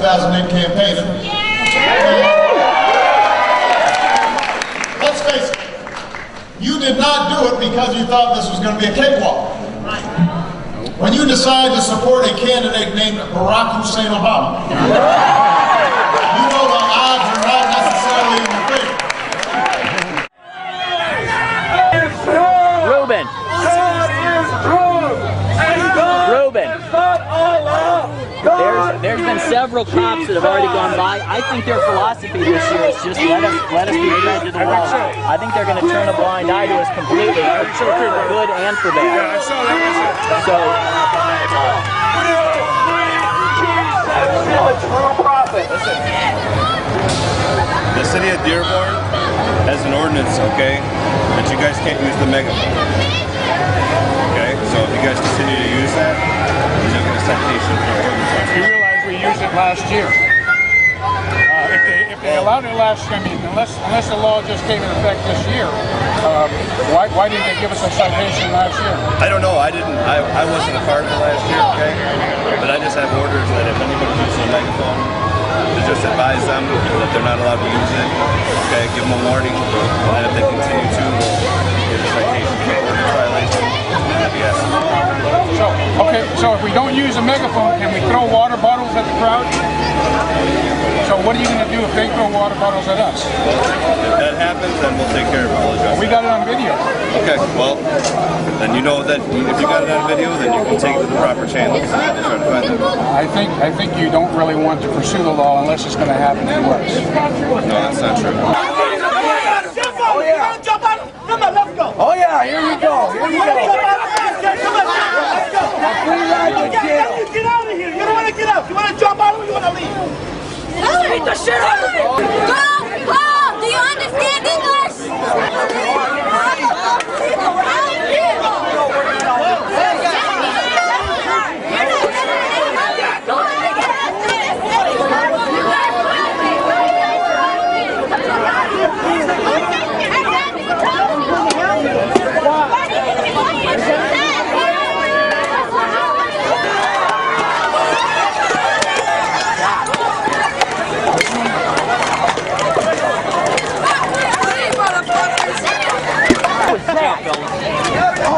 2008 campaign. Let's face it, you did not do it because you thought this was going to be a cakewalk. When you decide to support a candidate named Barack Hussein Obama, you know the odds are not necessarily in your favor. Ruben. There's been several cops that have already gone by. I think their philosophy this year is just let us be fed to the wall. I think they're going to turn a blind eye to us completely, for good and for bad. So, the city of Dearborn has an ordinance, okay, that you guys can't use the megaphone. Okay, so if you guys continue to use that, you'll get a citation for ordinance. You realize we used it last year. If they allowed it last year, I mean, unless the law just came in effect this year, why didn't they give us a citation last year? I don't know. I wasn't a part of it last year, okay? But I just have orders that if anybody uses a megaphone, to just advise them that they're not allowed to use it, okay? Give them a warning, and if they continue to, we'll give a citation for ordinance violation. So if we don't use a megaphone, can we throw water bottles at the crowd? So what are you going to do if they throw water bottles at us? If that happens, then we'll take care of it. We'll address We got it on video. Okay, well, then you know that if you got it on video, then you can take it to the proper channels and try to find them. I think you don't really want to pursue the law unless it's going to happen to us. No, that's not true. Oh yeah! Come on, let's go! Oh yeah, here we go! Here we go! Get out of here! You don't want to get out! You want to jump out or you want to leave? Beat the shit out of him! Go! Do you understand English?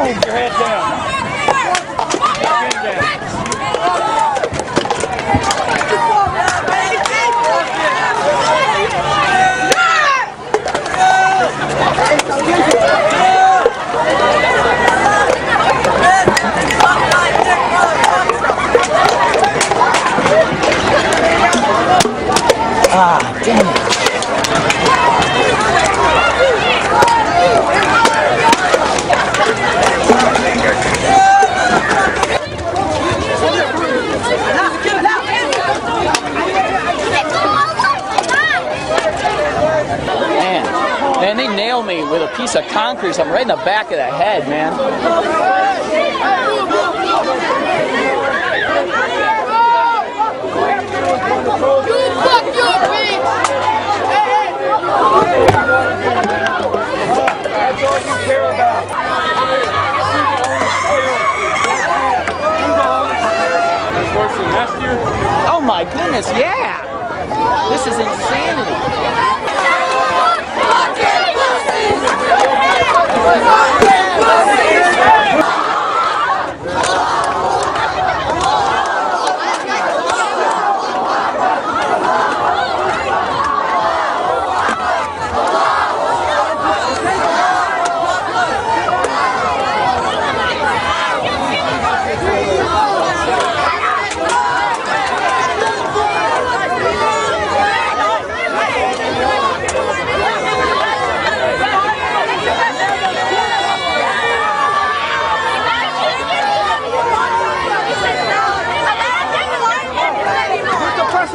Keep your head down. ah, damn it. Man, they nailed me with a piece of concrete, something right in the back of the head, man. That's all you care about. Oh my goodness, yeah! This is insanity.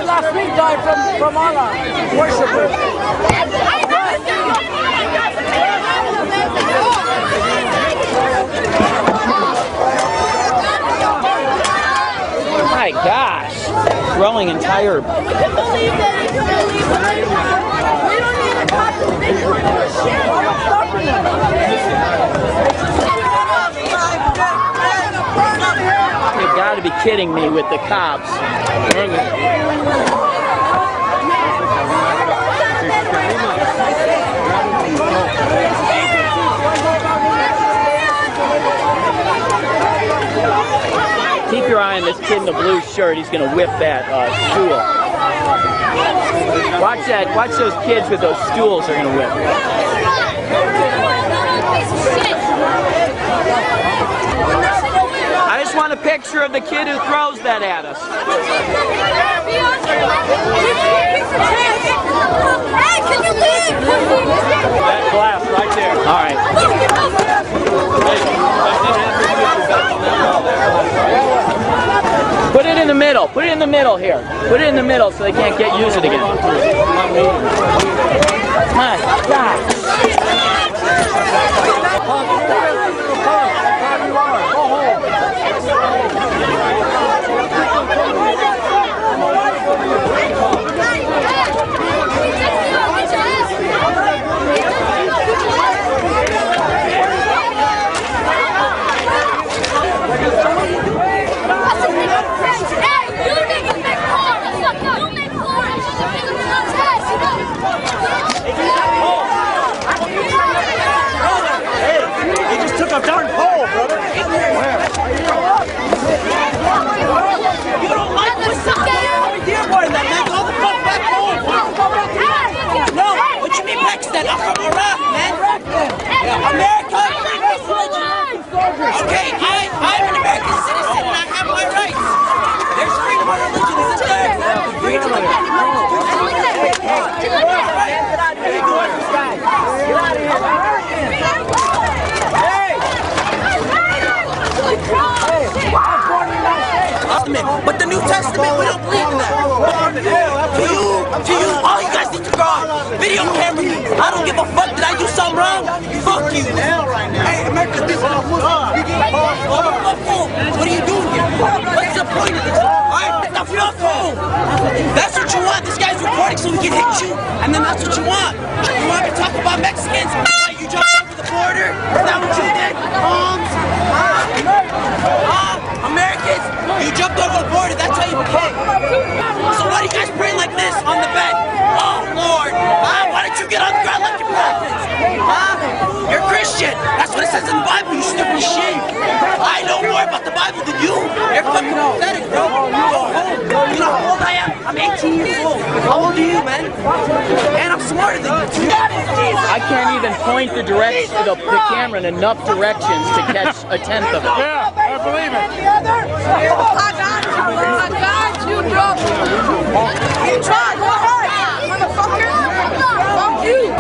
Last week died from Allah, worshipers. My gosh, throwing entire. You've got to be kidding me with the cops. Keep your eye on this kid in the blue shirt. He's going to whip that stool. Watch that. Watch those kids with those stools. They're going to whip. I just want a picture of the kid who throws that at us. Hey, can you leave? That glass right there. All right. Put it in the middle. Put it in the middle here. Put it in the middle so they can't use it again. My God. A darn pole, brother. Where? You don't like this? Dear boy, that man, go the fuck back home. No, what you mean Pakistan? I'm from Iraq, man. America. Okay, I'm an American citizen and I have my rights. There's freedom of religion, isn't there? Freedom of religion. Get out of here. Get out of here. But the New Testament, we don't believe in that. To you, all you guys need to grow up. Video camera me. I don't give a fuck. Did I do something wrong? Fuck you. Hey, America, this is what are you doing here? What's the point of this? Alright, the fuck home. That's what you want. This guy's recording so we can hit you, and then that's what you want. You want to talk about Mexicans? You jumped over the border? Is that what you did? Americans, you jumped over the border, that's how you became. So why are you guys praying like this on the bed? Oh Lord, why don't you get on the ground like your prophets? You're Christian, that's what it says in the Bible, you stupid shit. I know more about the Bible than you. You're fucking pathetic, bro. You go home. You know how old I am? I'm 18 years old. How old are you, man? And I'm smarter than you. I can't even point the camera in enough directions to catch a tenth of it. Yeah, I believe it. I got you, bro. You try, go ahead, motherfucker. Fuck you.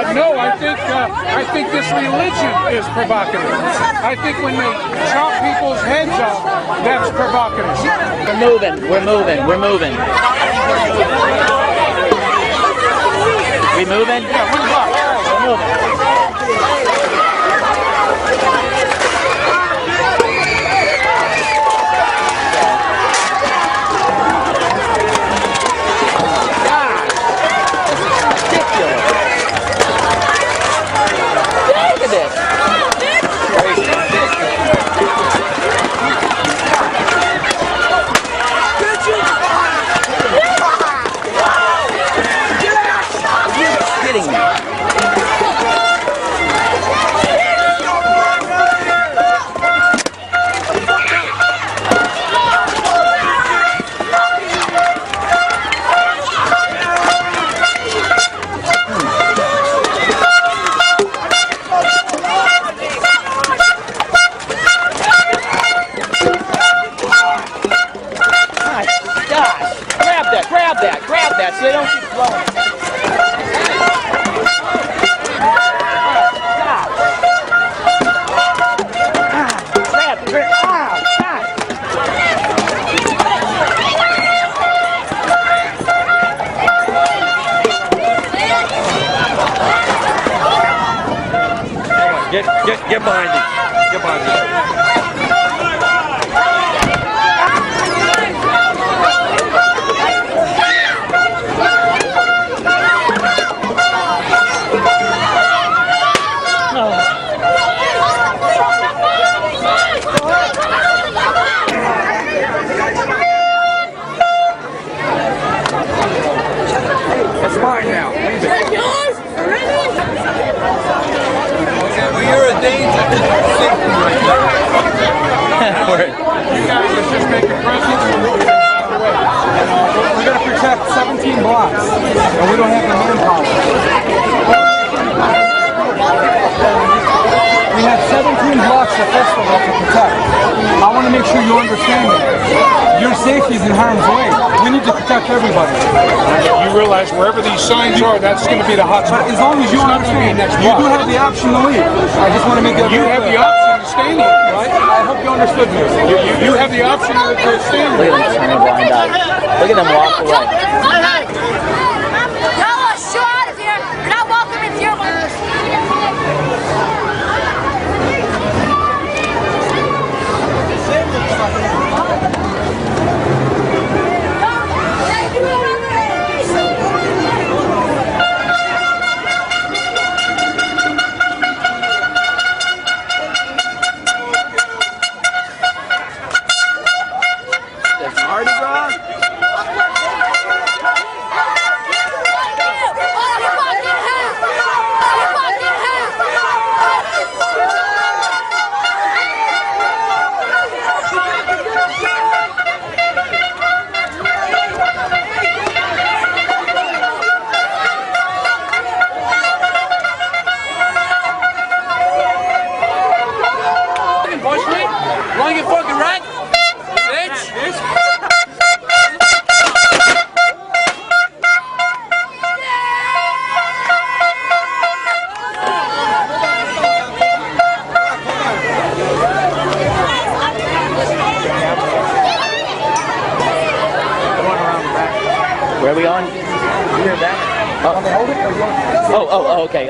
No, I think this religion is provocative. I think when they chop people's heads off, that's provocative. We're moving. We moving? Yeah, we're moving. Grab that so they don't keep blowing. Get behind me. Get behind me. protect 17 blocks, and we don't have the manpower. We have 17 blocks of festival to protect. I want to make sure you understand that. Your safety is in harm's way. We need to protect everybody. You realize wherever these signs are, that's going to be the hot spot. But as long as you understand, you do have the option to leave. I just want to make that You have the option to stay here, right? I hope you understood this. You have the option to stay here. Look at them turning a blind eye. Look at them walk away. Y'all are sure out of here. You're not welcome in here. Wanna get fucking wrecked? Bitch! Where are we on? You're back. Oh, okay.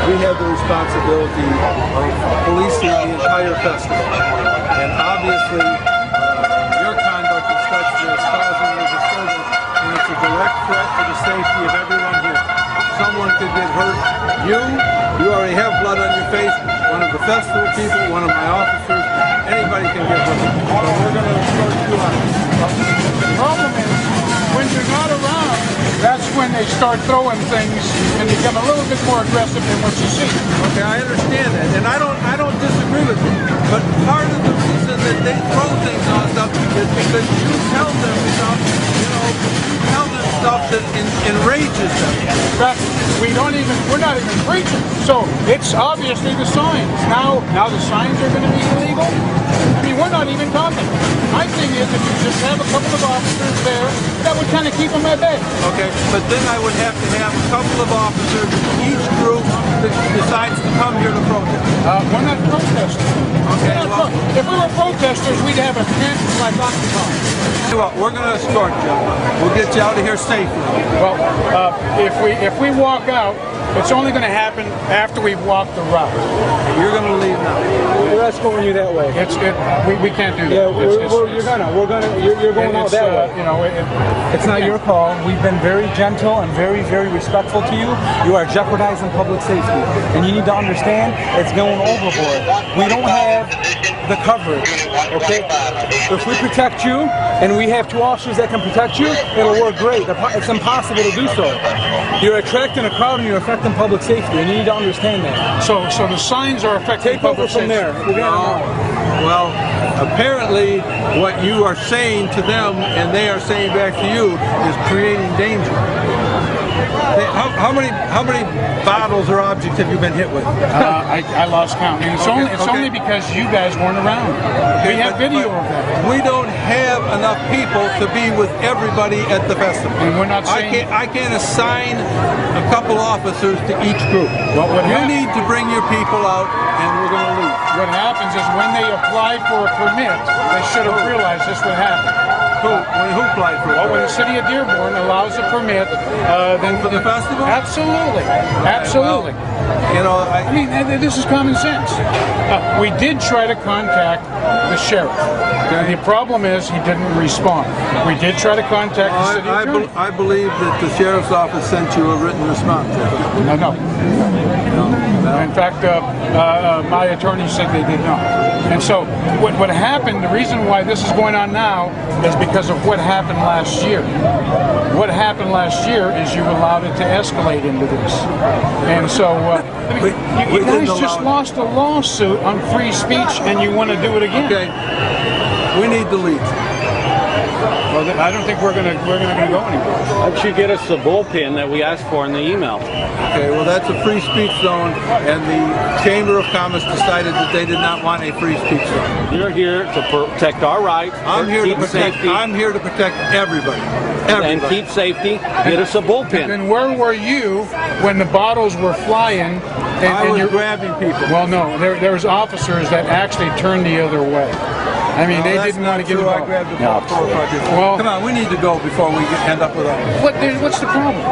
We have the responsibility of policing the entire festival. And obviously, your conduct is such that it's causing a disturbance, and it's a direct threat to the safety of everyone here. Someone could get hurt. You already have blood on your face. One of the festival people, one of my officers, anybody can get hurt. So we're going to escort you on. The problem is, when you're not around, that's when they start throwing things and become a little bit more aggressive than what you see. Okay, I understand that, and I don't disagree with you. But part of the reason that they throw things on stuff is because you tell them stuff, that enrages them. In fact, we're not even preaching. So it's obviously the signs. Now the signs are going to be illegal. I mean, we're not even talking. My thing is, if you just have a couple of officers there, that would kind of keep them at bay. Okay, but then I would have to have a couple of officers in each group that decides to come here to protest. We're not protesters. Okay, well, if we were protesters, we'd have a tent like Occupy. Well, we're going to escort you. We'll get you out of here safely. Well, if we walk out, it's only going to happen after we've walked the route. You're going to leave now. We're escorting you that way. We can't do that. Yeah, you're going out that way. You know, it's not your call. We've been very gentle and very, very respectful to you. You are jeopardizing public safety, and you need to understand it's going overboard. We don't have the coverage. Okay, if we protect you and we have two officers that can protect you, it'll work great. It's impossible to do so. You're attracting a crowd and you're affecting public safety, and you need to understand that. So the signs are affecting public safety. Take over from there. Well, apparently what you are saying to them and they are saying back to you is creating danger. How many bottles or objects have you been hit with? I lost count. And it's only because you guys weren't around. Okay, we have video of that. We don't have enough people to be with everybody at the festival. And we're not saying... I can't assign a couple officers to each group. You need to bring your people out, and we're going to leave. What happens is when they apply for a permit, they should have realized this would happen. Who applied for it? Well, when the city of Dearborn allows a permit, then for the festival? Absolutely. Well, you know, I mean, this is common sense. We did try to contact the sheriff. Okay. The problem is he didn't respond. We did try to contact the city attorney. I believe that the sheriff's office sent you a written response. No. In fact, my attorney said they did not. And so what happened, the reason why this is going on now is because of what happened last year. What happened last year is you allowed it to escalate into this. And so you guys just lost a lawsuit on free speech and you want to do it again. Okay, we need to leave. Well, I don't think we're gonna go anywhere. Why don't you get us the bullpen that we asked for in the email? Okay, well that's a free speech zone, and the Chamber of Commerce decided that they did not want a free speech zone. You're here to protect our rights. I'm here to keep protect. safety, I'm here to protect everybody. and keep safety. Get us a bullpen. And where were you when the bottles were flying? I was grabbing people. Well, no, there was officers that actually turned the other way. I mean, they didn't want to get I involved. grabbed the project. Well, come on, we need to go before we end up with a. What's the problem?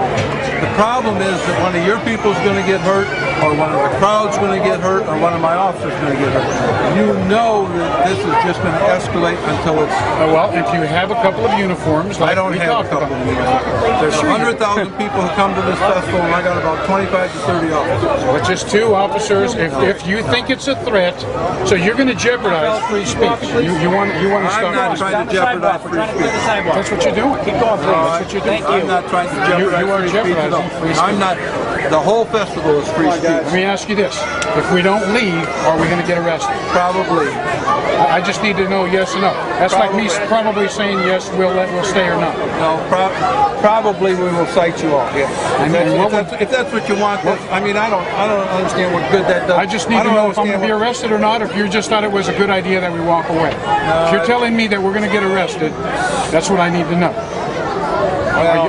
The problem is that one of your people's going to get hurt, or one of the crowd's going to get hurt, or one of my officers going to get hurt. You know that this is just going to escalate until it's. Well, if you have a couple of uniforms, like I don't have a couple of uniforms. There's 100,000 people who come to this festival, and I got about 25 to 30 officers. Well, it's just 2 officers. If you think it's a threat, so you're going to jeopardize free speech. You want to stop. I'm not trying to jeopardize free speech. That's what you're doing. Keep going, please. That's what you're doing. I'm not trying to jeopardize you are free speech at all. jeopardizing free speech. I'm not. The whole festival is free speech. Let me ask you this: if we don't leave, are we going to get arrested? Probably. I just need to know yes or no. That's Probably. like me probably saying yes, we'll stay or not. No, probably we will cite you off. Yes. If that's what you want, I mean, I don't understand what good that does. I just need to know if I'm going to be arrested or not. If you just thought it was a good idea that we walk away. If you're telling me that we're going to get arrested, that's what I need to know.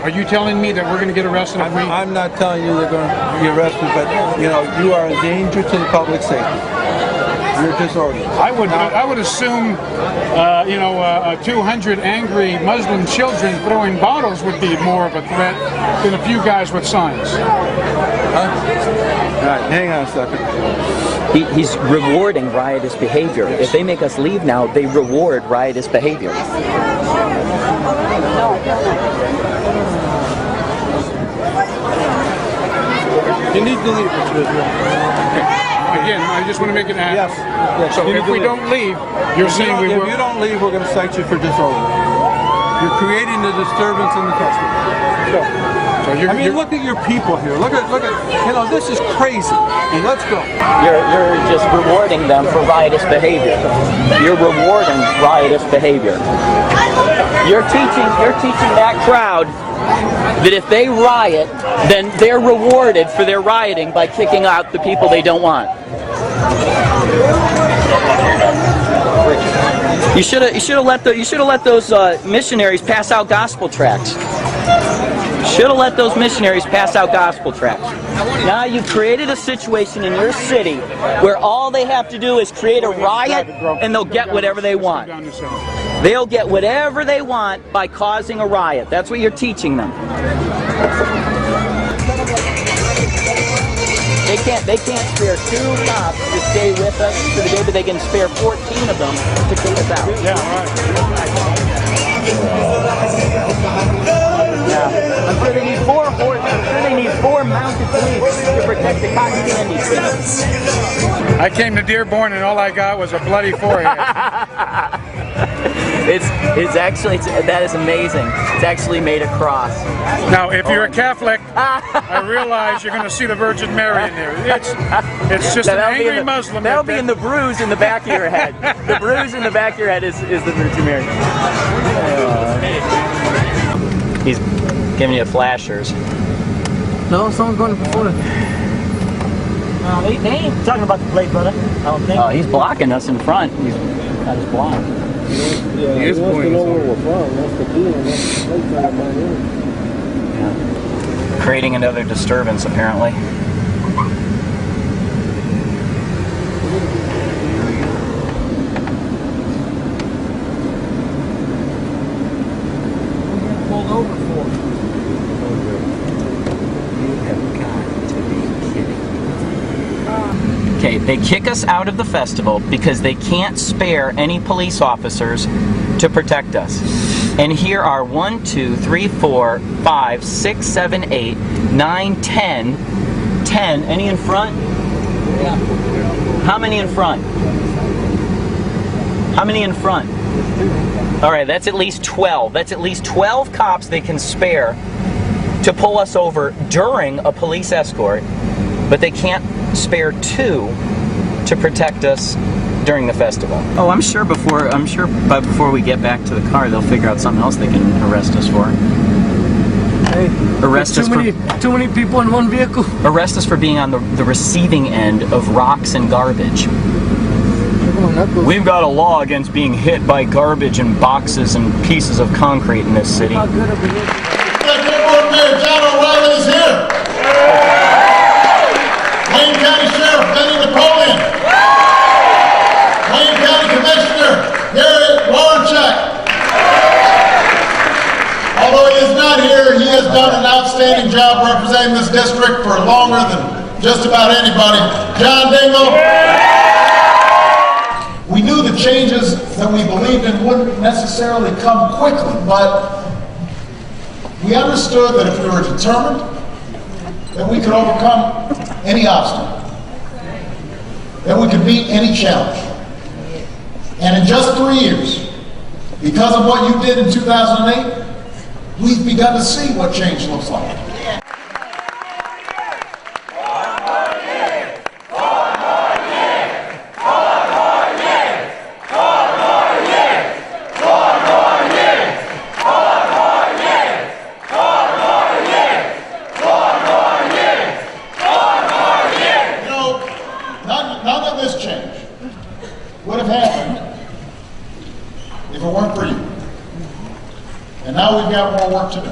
Are you telling me that we're going to get arrested if we... I'm not telling you they're going to be arrested, but you know, you are a danger to the public safety. You're disorganized. I would assume, 200 angry Muslim children throwing bottles would be more of a threat than a few guys with signs. Huh? All right, hang on a second. He's rewarding riotous behavior. If they make us leave now, they reward riotous behavior. You need to leave, Mr. Israel. Again, I just want to make it happen. Yes. So if we don't leave, you're saying we will. If you don't leave, we're going to cite you for disorder. You're creating a disturbance in the festival. I mean, look at your people here. Look at. This is crazy. Let's go. You're just rewarding them for riotous behavior. You're rewarding riotous behavior. You're teaching that crowd that if they riot, then they're rewarded for their rioting by kicking out the people they don't want. You should have let those missionaries pass out gospel tracts. Should have let those missionaries pass out gospel tracts. Now you've created a situation in your city where all they have to do is create a riot and they'll get whatever they want. They'll get whatever they want by causing a riot. That's what you're teaching them. They can't spare 2 cops to stay with us for the day, but they can spare 14 of them to take us out. Yeah, right. I'm sure they need 4 horses. I'm sure they need 4 mounted police to protect the cotton candy stand. I came to Dearborn and all I got was a bloody forehead. That is amazing. It's actually made a cross. Now, if you're a Catholic, I realize you're going to see the Virgin Mary in there. It's just an angry Muslim. That'll be in the bruise in the back of your head. The bruise in the back of your head is the Virgin Mary. He's giving you flashers. No, someone's going before us. They ain't talking about the plate, brother. I don't think. Oh, he's blocking us in front. He's got his block. Yeah, he is pointing where we're from. That's the deal. That's the plate Yeah. Creating another disturbance, apparently. Pulled over for. You have got to be kidding. Okay, they kick us out of the festival because they can't spare any police officers to protect us. And here are 1, 2, 3, 4, 5, 6, 7, 8, 9, 10. 10. Any in front? How many in front? How many in front? All right, that's at least 12. That's at least 12 cops they can spare to pull us over during a police escort, but they can't spare 2 to protect us during the festival. Oh, I'm sure before we get back to the car, they'll figure out something else they can arrest us for. Hey, arrest us too many people in one vehicle. Arrest us for being on the receiving end of rocks and garbage. We've got a law against being hit by garbage and boxes and pieces of concrete in this city. Mayor John O'Reilly is here. Wayne County Sheriff Benny Napoleon. Wayne County Commissioner Gary Warrencheck. Although he is not here, he has done an outstanding job representing this district for longer than just about anybody. John Dingell. We knew the changes that we believed in wouldn't necessarily come quickly, but we understood that if we were determined, that we could overcome any obstacle, that we could meet any challenge. And in just 3 years, because of what you did in 2008, we've begun to see what change looks like. None of this change would have happened if it weren't for you. And now we've got more work to do.